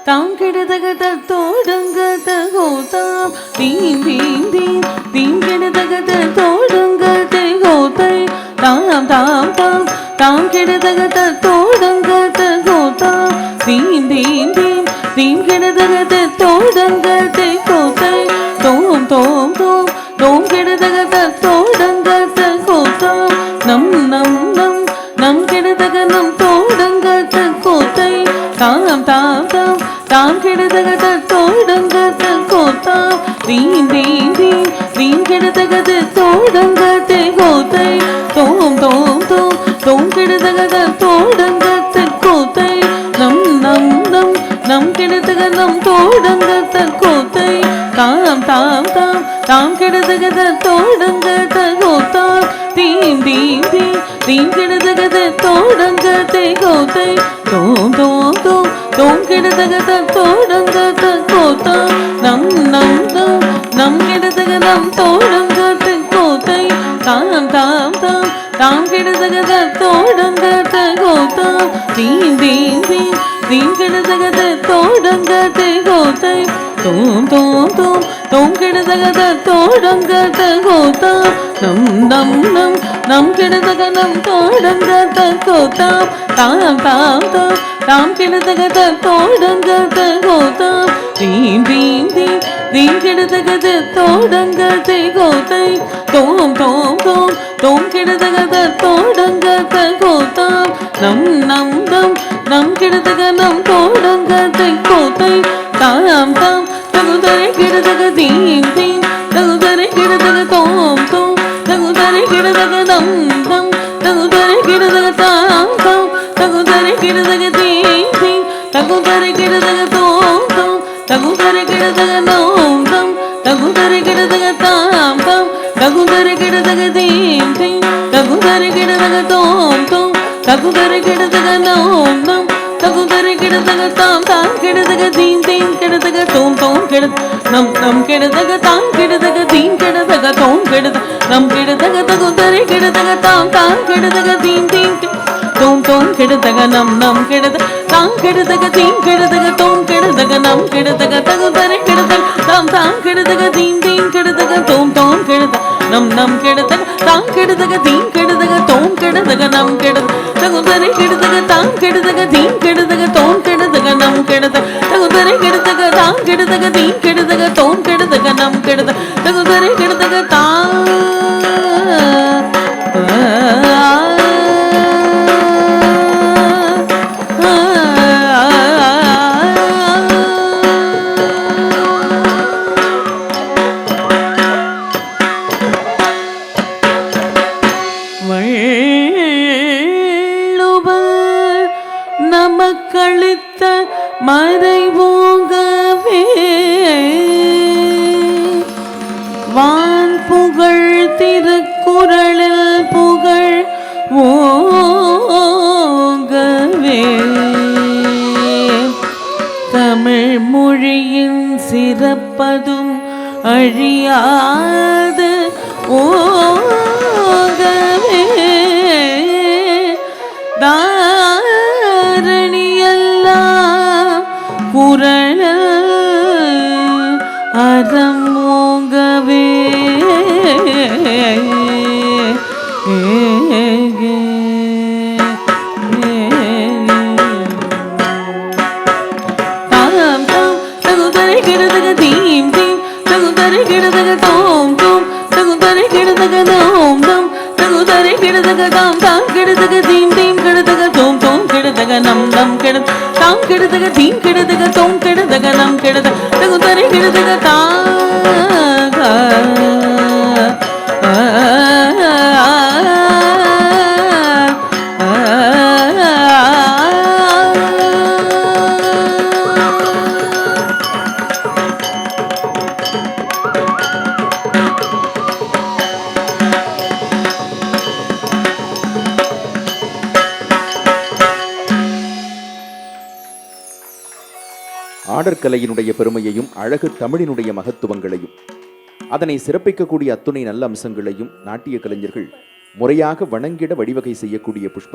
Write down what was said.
தாம் கெடுதக தோடுங்க தகோதாம் theme theme theme theme கெடுதக தோடுங்க தகோதை தாம் தாம் தாம் தாம் கெடுதக தோடுங்க தகோதாம் தீம் தீம் தீம் தீம் கெடுதக தோடுங்க தகோதை தோம் தோம் தோம் தோம் கெடுதக தோடுங்க தகோதாம் நம் நம் நம் நம் கெடுதக நம் தோடுங்க தகோதை தாம் தாம் தாம் தாம் கெடுதக தோடுங்க தகோதாம் தீம் தீம் தீம் தீம் கெடுதக தோடுங்க தகோதை தோம் தோம் தோம் தோம் கெடுதக தோடுங்க தகோதை நம் நம் நம் நம் கெடுதக நம் தோடுங்க தகோதை தாம் தாம் தாம் தாம் கெடுதக தோடுங்க தகோதாம் தீம் தீம் தீம் தீம் கெடுதக தோடுங்க தகோதை தோம் தோம் தோம் தோம் கெடுதக தோடுங்க தகோதாம் நம் நம் நம் நம் கெடுதக நம் தோடுங்க தகோதை தாம் தாம் தாம் தாம் கெடுதக தோடுங்க தகோதாம் தீம் தீம் தீம் தீம் கெடுதக தோடுங்க தகோதை தோம் தோம் தோம் தோம் கெடுதக தோடுங்க தகோதாம் நம் நம் நம் நம் கெடுதக நம் தோடுங்க தகோதாம் தாம் தாம் தாம் தாம் கெடுதக தோடுங்க தகோதாம் தீம் தீம் தீம் தீம் கெடுதக தோடுங்க தகோதை தோம் தோம் தோம் தோம் கெடுதக தோடுங்க தகோதாம் நம் நம் நம் நம் கெடுதக நம் தோடுங்க தகோதை தாம் தாம் தகுதரை கெடுதக தீம் தீம் தகுதரை கெடுதக தோம் தோம் தகுதரை கெடுதக நம் நம் தகுதரை கெடுதக தாம் தாம் தகுதரை கெடுதக தீம் தீம் தகுதரை கெடுதக தோம் தோம் தகுதரை கெடுதக நோம் நம் தகுதரை கெடுதக தாம் தாம் தகுதரை கெடுதக தீம் தீம் தகுதரை கெடுதக தோம் தோம் தகுதரை கெடுதக நோம் நம் தகுதரை கெடுதக தாம் தாம் கெடுதக தீம் தீம் கெடுதக தோம் தோம் கெடு நம் நம் கெடுதக தாம் கெடுதக தீம் கெடுதக தோம் கெடுத நம் கெடுதக தகுதரை கெடுதக தாம் தாம் கெடுதக தீம் தீம் தோம் தோம் கெடுதக நம் நம் கெடுத தாம் கெடுதக தீம் கெடுதக தோம் கெடுதக நம் கெடுதக தகுதரை கெடுதக தாம் தாம் கெடுதக தீம் தீம் கெடுதக தோம் தோம் கெடுத நம் நம் கெடுதக தாம் கெடுதக தீம் கெடுதக தோம் கெடுதக நம் கெடுத தகுதரை கெடுதக தாம் கெடுதக தீம் கெடுதக தோம் கெடுதக நம் கெடுத தகுதரை கெடுதக தாம் கெடுதக தீம் கெடுதக தோம் கெடுதக நம் கெடுத தகுதரை கெடுதக தாம் நமக்களித்த மறைவோங்கவே வான் புகழ் திருக்குறளில் புகழ் ஓங்கவே தமிழ் மொழியின் சிறப்பதும் அழியாது ஓங்கவே தாரணியெல்லாம் குரல் அறம் ஓங்கவே தாம் தாம் தகுதரை கெடுதக தீம் தீம் தகுதரை கெடுதக தோம் தோம் தகுதரை கெடுதக நோம் நம் தகுதரை கெடுதக தாம் தாம் கெடுதக தீம் தீம் கெடுதக தோம் தோம் கெடுதக நம் நம் கெடுத தாம் கெடுதக தீம் கெடுதக தோம் கெடுதக நம் கெடுத தகுதரை கெடுதக தாம் ஆடற்கலையினுடைய பெருமையையும் அழகு தமிழினுடைய மகத்துவங்களையும் அதனை சிறப்பிக்கக்கூடிய அத்துணை நல்ல அம்சங்களையும் நாட்டிய கலைஞர்கள் முறையாக வணங்கிட வழிவகை செய்யக்கூடிய புஷ்பா